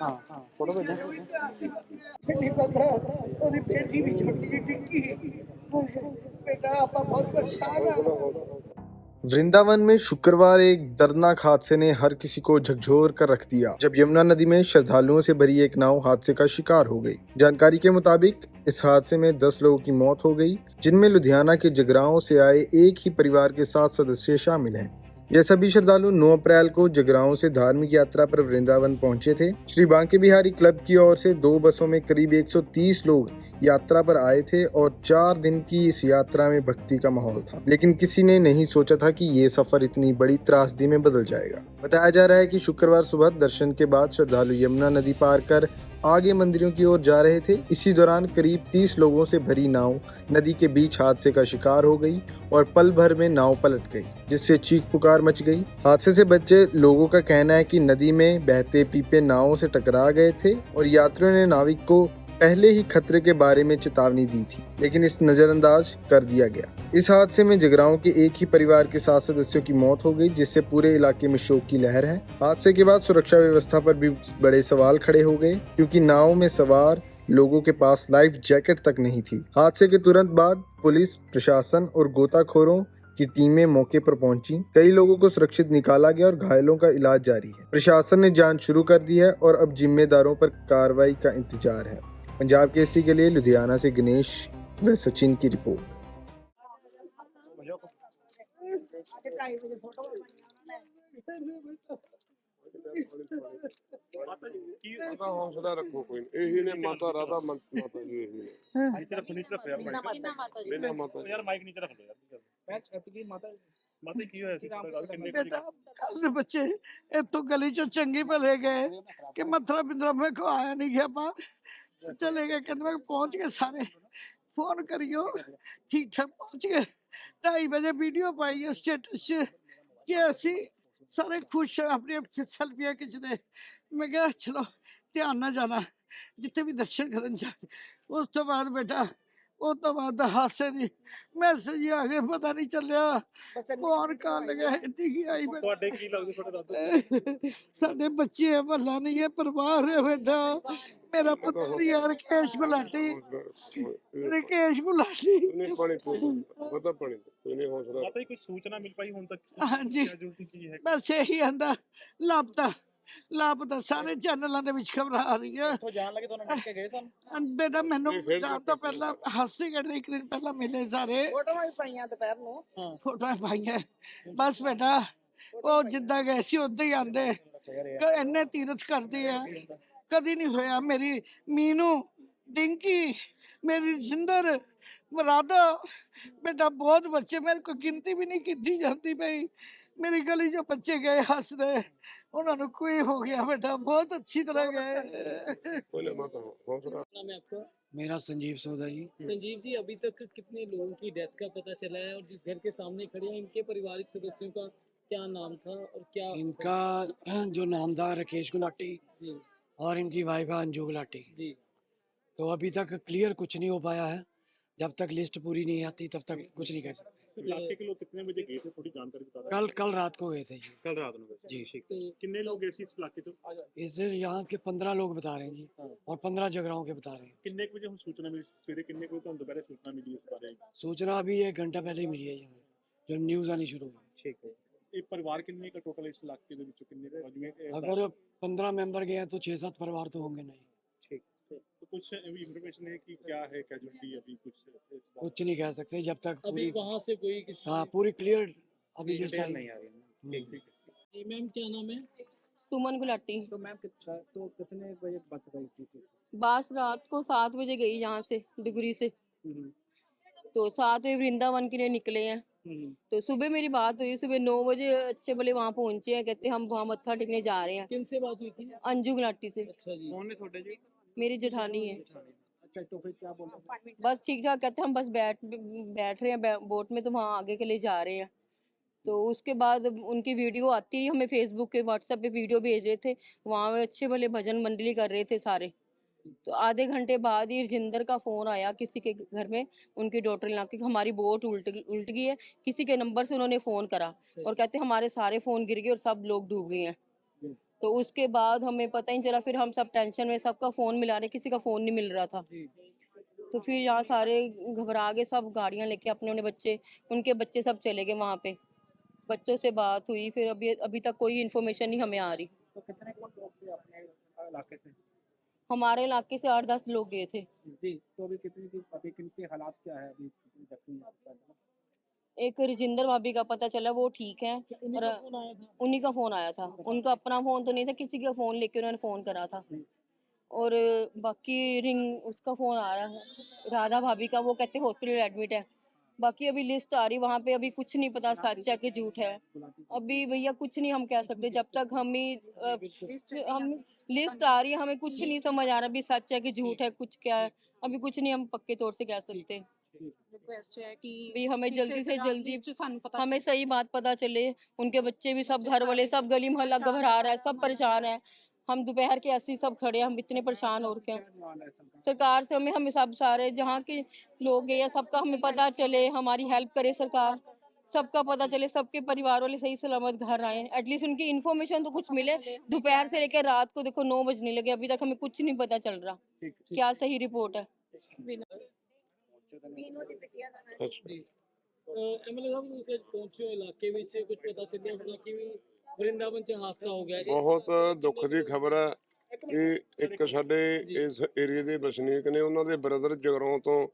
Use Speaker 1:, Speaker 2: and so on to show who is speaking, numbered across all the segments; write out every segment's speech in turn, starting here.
Speaker 1: हाँ फोटो भेजा।
Speaker 2: नहीं पता ओदी बेटी भी छोटी जी टिक्की बेटा आपा बहुत परेशान है।
Speaker 3: वृंदावन में शुक्रवार एक दर्दनाक हादसे ने हर किसी को झकझोर कर रख दिया जब यमुना नदी में श्रद्धालुओं से भरी एक नाव हादसे का शिकार हो गई। जानकारी के मुताबिक इस हादसे में 10 लोगों की मौत हो गई, जिनमें लुधियाना के जगराओं से आए एक ही परिवार के 7 सदस्य शामिल हैं। यह सभी श्रद्धालु 9 अप्रैल को जगराओं से धार्मिक यात्रा पर वृंदावन पहुंचे थे। श्री बांके बिहारी क्लब की ओर से 2 बसों में करीब 130 लोग यात्रा पर आए थे और 4 दिन की इस यात्रा में भक्ति का माहौल था, लेकिन किसी ने नहीं सोचा था कि ये सफर इतनी बड़ी त्रासदी में बदल जाएगा। बताया जा रहा है कि शुक्रवार सुबह दर्शन के बाद श्रद्धालु यमुना नदी पार कर आगे मंदिरों की ओर जा रहे थे। इसी दौरान करीब 30 लोगों से भरी नाव नदी के बीच हादसे का शिकार हो गई और पल भर में नाव पलट गई, जिससे चीख पुकार मच गई। हादसे से बचे लोगों का कहना है कि नदी में बहते पीपे नावों से टकरा गए थे और यात्रियों ने नाविक को पहले ही खतरे के बारे में चेतावनी दी थी, लेकिन इस नजरअंदाज कर दिया गया। इस हादसे में जगराओं के एक ही परिवार के 7 सदस्यों की मौत हो गई, जिससे पूरे इलाके में शोक की लहर है। हादसे के बाद सुरक्षा व्यवस्था पर भी बड़े सवाल खड़े हो गए, क्योंकि नाव में सवार लोगों के पास लाइफ जैकेट तक नहीं थी। हादसे के तुरंत बाद पुलिस प्रशासन और गोताखोरों की टीमें मौके पर पहुंची। कई लोगों को सुरक्षित निकाला गया और घायलों का इलाज जारी है। प्रशासन ने जांच शुरू कर दी है और अब जिम्मेदारों पर कार्रवाई का इंतजार है। पंजाब केसरी के लिए लुधियाना से गणेश व सचिन की रिपोर्ट।
Speaker 4: हौसला रखो कोई यही ने माता राधा माता जी यही नीचे रखो बिना माता यार माइक नीचे रख दो यार मैं एतकी माता माता की होया सी
Speaker 2: बेटा कल बच्चे इतों गली चो चंगी भले गए कि मथुरा बिंद्रा में को आया नहीं गया बाहर चले गए कहते मैं पहुंच गए सारे फोन करियो ठीक ठाक पहुंच गए 2:30 बजे वीडियो पाई है स्टेटस कि ऐसी सारे खुश अपनी सेल्फियां खिंचते मैं क्या चलो ध्यान ना जाना जिथे भी दर्शन करन जाए उस तो बाद बेटा उस तो बाद हादसे दी मैसेज आ गए पता नहीं चलिया कौन कहाँ लगा डिगी आई
Speaker 4: ਤੁਹਾਡੇ ਕੀ ਲੱਗਦੇ ਤੁਹਾਡੇ
Speaker 2: साडे बच्चे है भला नहीं है परिवार है बेटा मेरा पुत्र यार केश गुलाटी रिकेश गुलाटी
Speaker 4: नहीं पानी पता पानी कोई नहीं हौसला माता कोई सूचना मिल पाई हुन तक
Speaker 2: हाँ जी बस यही आंदा लापता लापता सारे चैनलों ਦੇ ਵਿੱਚ ਖਬਰ ਆ ਰਹੀ ਹੈ ਇੱਥੋਂ ਜਾਣ ਲੱਗੇ ਤੁਹਾਨੂੰ ਮਿਲ ਕੇ ਗਏ ਸਨ ਬੇਟਾ ਮੈਨੂੰ ਜਾਣ ਤੋਂ ਪਹਿਲਾਂ ਹਾਸੇ ਕਰਦੇ ਇੱਕ ਦਿਨ ਪਹਿਲਾਂ ਮਿਲੇ ਸਾਰੇ ਫੋਟੋਆਂ ਵੀ ਪਾਈਆਂ ਦੁਪਹਿਰ ਨੂੰ ਫੋਟੋਆਂ ਪਾਈਆਂ ਬਸ ਬੇਟਾ ਉਹ ਜਿੱਦਾਂ ਗਏ ਸੀ ਉਦਾਂ ਹੀ ਆਂਦੇ ਇੰਨੇ ਤੀਰਥ ਕਰਦੇ ਆ ਕਦੀ ਨਹੀਂ ਹੋਇਆ ਮੇਰੀ ਮੀਨੂ डिंकी मेरी जिंदर राधा बेटा बहुत बच्चे मेरे को गिनती भी नहीं की जाती भाई मेरी गली जो बच्चे गए हंसते उन्होंने कोई हो गया बेटा बहुत अच्छी तरह गए।
Speaker 5: मेरा संजीव सोदा जी।
Speaker 6: संजीव जी अभी तक कितने लोगों की डेथ का पता चला है और जिस घर के सामने खड़े हैं इनके पारिवारिक सदस्यों का क्या नाम था और क्या
Speaker 5: इनका जो नाम था राकेश गुलाटी और इनकी वाइफ अंजू गुलाटी जी। तो अभी तक क्लियर कुछ नहीं हो पाया है, जब तक लिस्ट पूरी नहीं आती तब तक कुछ नहीं कह सकते।
Speaker 4: इलाके के लोग कितने बजे गए थे थोड़ी जानकारी बता दो।
Speaker 5: कल रात को गए थे जी।
Speaker 4: कल रात में जी ठीक। कितने लोग गए इस इलाके से?
Speaker 5: इस यहाँ के 15 लोग बता रहे हैं जी और 15 जगहों के बता रहे हैं।
Speaker 4: कितने बजे हम सूचना मिली सवेरे कितने बजे तो दोपहर सूचना मिली इस बारे में?
Speaker 5: सूचना अभी 1 घंटा पहले ही मिली है जी जो न्यूज़ आनी शुरू हुई।
Speaker 4: ठीक है। ये परिवार कितने का टोटल इस इलाके के विच कितने?
Speaker 5: अगर 15 मेंबर गए तो 6-7 परिवार तो होंगे नहीं।
Speaker 4: तो कुछ अभी इंफॉर्मेशन है कि क्या है कैजुअलिटी अभी
Speaker 5: कुछ नहीं कह सकते जब तक
Speaker 6: अभी वहाँ से कोई
Speaker 5: हाँ पूरी क्लियर अभी लिस्ट
Speaker 4: नहीं आ रही है।
Speaker 6: जी मैम क्या नाम है?
Speaker 7: सुमन गुलाटी।
Speaker 1: तो मैम तो कितने बजे बस गई थी?
Speaker 7: बस रात को 7 बजे गई यहाँ से डिगरी से, तो 7 बजे वृंदावन के लिए निकले हैं। तो सुबह मेरी बात हुई, सुबह 9 बजे अच्छे भले वहाँ पहुँचे हैं, कहते हम वहाँ मत्था टेकने जा रहे हैं।
Speaker 6: किनसे बात हुई थी?
Speaker 7: अंजू गुलाटी से।
Speaker 6: अच्छा जी।
Speaker 1: कौन है छोटे जी?
Speaker 7: मेरी जेठानी है।
Speaker 1: अच्छा तो फिर क्या बोल रहे?
Speaker 7: बस ठीक ठाक, कहते हम बस बैठ रहे हैं बोट में, तो वहाँ आगे के लिए जा रहे हैं। तो उसके बाद उनकी वीडियो आती है हमें फेसबुक के व्हाट्सएप पे वीडियो भेज रहे थे, वहाँ अच्छे भले भजन मंडली कर रहे थे सारे। तो आधे घंटे बाद ही रजिंदर का फोन आया किसी के घर में, उनकी डॉटर ला कि हमारी बोट उल्ट गई है, किसी के नंबर से उन्होंने फोन करा और कहते हमारे सारे फोन गिर गए और सब लोग डूब गए हैं। तो उसके बाद हमें पता ही नहीं चला, फिर हम सब टेंशन में, सबका फोन मिला रहे, किसी का फोन नहीं मिल रहा था। तो फिर यहाँ सारे घबरा गए, सब गाड़ियां लेके अपने अपने बच्चे, उनके बच्चे सब चले गए वहाँ पे, बच्चों से बात हुई, फिर अभी तक कोई इन्फॉर्मेशन नहीं हमें आ रही।
Speaker 1: तो कितने कौन लोग थे अपने इलाके से?
Speaker 7: हमारे इलाके से 8-10 लोग गए थे।
Speaker 1: जी, तो अभी किनके हालात क्या है, अभी कितने जख्मी हैं?
Speaker 7: एक रजिंदर भाभी का पता चला वो ठीक है, और उन्हीं का फोन आया था, उनका अपना फोन तो नहीं था, किसी का फोन लेके उन्होंने फोन करा था। और बाकी रिंग उसका फोन आ रहा है राधा भाभी का, वो कहते हॉस्पिटल एडमिट है। बाकी अभी लिस्ट आ रही वहाँ पे, अभी कुछ नहीं पता सच है कि झूठ है। अभी भैया कुछ नहीं हम कह सकते जब तक हम लिस्ट आ रही है, हमें कुछ नहीं समझ आ रहा अभी सच है कि झूठ है, कुछ क्या है, अभी कुछ नहीं हम पक्के तौर से कह सकते।
Speaker 8: रिक्वेस्ट है कि
Speaker 7: भी हमें जल्दी से जल्दी
Speaker 8: पता
Speaker 7: हमें सही बात पता चले। उनके बच्चे भी सब घर वाले सब गली मोहल्ला घबरा रहा है, सब परेशान है। हम दोपहर के ऐसे ही सब खड़े हैं, हम इतने परेशान हो रखे हैं। सरकार से हमें सब सारे जहाँ के लोग गए हैं सबका हमें पता चले, हमारी हेल्प करे सरकार, सबका पता चले, सबके परिवार वाले सही सलामत घर आए, एटलीस्ट उनकी इन्फॉर्मेशन तो कुछ मिले। दोपहर से लेकर रात को देखो 9 बजने लगे, अभी तक हमें कुछ नहीं पता चल रहा क्या सही रिपोर्ट है।
Speaker 6: ਐਮਐਲਏ ਸਾਹਿਬ ਤੁਸੀਂ ਅੱਜ ਪਹੁੰਚੇ ਹੋ ਇਲਾਕੇ ਵਿੱਚ, ਕੁਝ ਪਤਾ ਚੱਲਿਆ ਹੋਣਾ ਕਿ ਵੀ ਵਰਿੰਦਾਵਨ ਚ ਹਾਦਸਾ ਹੋ ਗਿਆ ਜੀ?
Speaker 4: ਬਹੁਤ ਦੁੱਖ ਦੀ ਖਬਰ ਹੈ ਕਿ ਇੱਕ ਸਾਡੇ ਇਸ ਏਰੀਏ ਦੇ ਵਸਨੀਕ ਨੇ, ਉਹਨਾਂ ਦੇ ਬ੍ਰਦਰ ਜਗਰਾਉਂ ਤੋਂ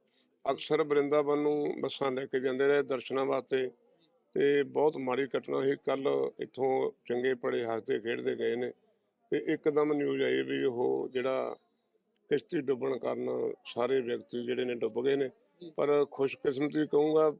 Speaker 4: ਅਕਸਰ ਵਰਿੰਦਾਵਨ ਨੂੰ ਬੱਸਾਂ ਲੈ ਕੇ ਜਾਂਦੇ ਰਹੇ ਦਰਸ਼ਨਾਂ ਵਾਸਤੇ, ਤੇ ਬਹੁਤ ਮਾੜੀ ਘਟਨਾ ਸੀ। ਕੱਲ ਇੱਥੋਂ ਚੰਗੇ ਭਲੇ ਹੱਸਦੇ ਖੇਡਦੇ ਗਏ ਨੇ ਤੇ ਇੱਕਦਮ ਨਿਊਜ਼ ਆਈ ਵੀ ਉਹ ਜਿਹੜਾ ਕਿਸ਼ਤੀ ਡੁੱਬਣ ਕਾਰਨ ਸਾਰੇ ਵਿਅਕਤੀ ਜਿਹੜੇ ਨੇ ਡੁੱਬ ਗਏ ਨੇ। ਪਰ ਖੁਸ਼ਕਿਸਮਤੀ ਕਹੂੰਗਾ,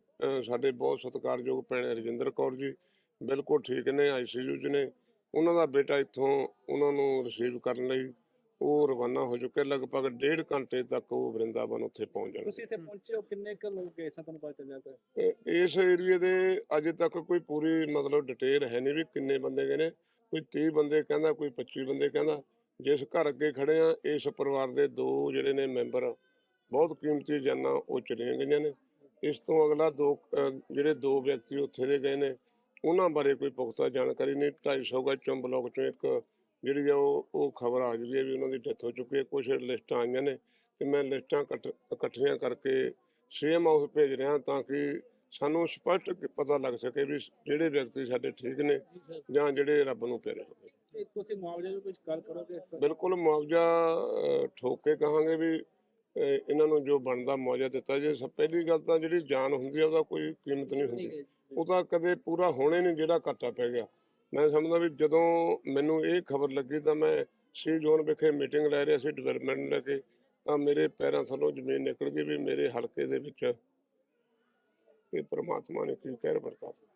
Speaker 4: ਸਾਡੇ ਬਹੁਤ ਸਤਿਕਾਰਯੋਗ ਭੈਣ ਰਜਿੰਦਰ ਕੌਰ ਜੀ ਬਿਲਕੁਲ ਠੀਕ ਨੇ, ICU 'ਚ ਨੇ। ਉਹਨਾਂ ਦਾ ਬੇਟਾ ਇੱਥੋਂ ਉਹਨਾਂ ਨੂੰ ਰਿਸੀਵ ਕਰਨ ਲਈ ਉਹ ਰਵਾਨਾ ਹੋ ਚੁੱਕੇ, ਲਗਭਗ 1.5 ਘੰਟੇ ਤੱਕ ਉਹ ਵਰਿੰਦਾਵਨ ਉੱਥੇ ਪਹੁੰਚ ਜਾਣਗੇ।
Speaker 1: ਤੁਸੀਂ ਇੱਥੇ ਪਹੁੰਚੇ ਹੋ, ਕਿੰਨੇ ਕੁ ਲੋਕ ਗਏ ਸਨ, ਤੁਹਾਨੂੰ ਪਤਾ ਚੱਲਿਆ ਤਾਂ?
Speaker 4: ਇਸ ਏਰੀਏ ਦੇ ਅਜੇ ਤੱਕ ਕੋਈ ਪੂਰੀ ਮਤਲਬ ਡਿਟੇਲ ਹੈ ਨਹੀਂ ਵੀ ਕਿੰਨੇ ਬੰਦੇ ਗਏ ਨੇ। ਕੋਈ 30 ਬੰਦੇ ਕਹਿੰਦਾ, ਕੋਈ 25 ਬੰਦੇ ਕਹਿੰਦਾ। ਜਿਸ ਘਰ ਅੱਗੇ ਖੜੇ ਆ, ਇਸ ਪਰਿਵਾਰ ਦੇ 2 ਜਿਹੜੇ ਨੇ ਮੈਂਬਰ ਬਹੁਤ ਕੀਮਤੀ ਜਾਨਾਂ ਉਹ ਚਲੀਆਂ ਗਈਆਂ ਨੇ। ਇਸ ਤੋਂ ਅਗਲਾ ਜਿਹੜੇ 2 ਵਿਅਕਤੀ ਉੱਥੇ ਦੇ ਗਏ ਨੇ, ਉਹਨਾਂ ਬਾਰੇ ਕੋਈ ਪੁਖਤਾ ਜਾਣਕਾਰੀ ਨਹੀਂ। 250 ਗਜ ਚੋਂ ਬਲਾਕ ਚੋਂ ਇੱਕ ਜਿਹੜੀ ਆ ਉਹ ਖਬਰ ਆ ਗਈ ਹੈ ਵੀ ਉਹਨਾਂ ਦੀ ਡੈਥ ਹੋ ਚੁੱਕੀ ਹੈ। ਕੁਛ ਲਿਸਟਾਂ ਆਈਆਂ ਨੇ ਤੇ ਮੈਂ ਲਿਸਟਾਂ ਇਕੱਠੀਆਂ ਕਰਕੇ CM ਹਾਊਸ ਭੇਜ ਰਿਹਾ ਤਾਂ ਕਿ ਸਾਨੂੰ ਸਪਸ਼ਟ ਪਤਾ ਲੱਗ ਸਕੇ ਵੀ ਜਿਹੜੇ ਵਿਅਕਤੀ ਸਾਡੇ ਠੀਕ ਨੇ ਜਾਂ ਜਿਹੜੇ ਰੱਬ ਨੂੰ ਪਿਆਰੇ ਹੋਵੇ।
Speaker 1: ਤੁਸੀਂ ਮੁਆਵਜ਼ੇ ਦੀ ਕੁਝ ਗੱਲ ਕਰੋਗੇ?
Speaker 4: ਬਿਲਕੁਲ ਮੁਆਵਜ਼ਾ ਠੋਕ ਕੇ ਕਹਾਂਗੇ ਵੀ ਇਹਨਾਂ ਨੂੰ ਜੋ ਬਣਦਾ ਮੁਆਵਜ਼ਾ ਦਿੱਤਾ ਜੇ। ਪਹਿਲੀ ਗੱਲ ਤਾਂ ਜਿਹੜੀ ਜਾਨ ਹੁੰਦੀ ਆ ਉਹਦਾ ਕੋਈ ਕੀਮਤ ਨਹੀਂ ਹੁੰਦੀ, ਉਹ ਤਾਂ ਕਦੇ ਪੂਰਾ ਹੋਣੇ ਨਹੀਂ ਜਿਹੜਾ ਘਾਟਾ ਪੈ ਗਿਆ। ਮੈਂ ਸਮਝਦਾ ਵੀ ਜਦੋਂ ਮੈਨੂੰ ਇਹ ਖਬਰ ਲੱਗੀ ਤਾਂ ਮੈਂ C ਜ਼ੋਨ ਵਿਖੇ ਮੀਟਿੰਗ ਲੈ ਰਿਹਾ ਸੀ ਡਿਵੈਲਪਮੈਂਟ ਲੈ ਕੇ, ਤਾਂ ਮੇਰੇ ਪੈਰਾਂ ਥੱਲੋਂ ਜ਼ਮੀਨ ਨਿਕਲ ਗਈ ਵੀ ਮੇਰੇ ਹਲਕੇ ਦੇ ਵਿੱਚ ਇਹ ਪਰਮਾਤਮਾ ਨੇ ਕੀ ਕਹਿਰ ਵਰਤਾ ਸੀ।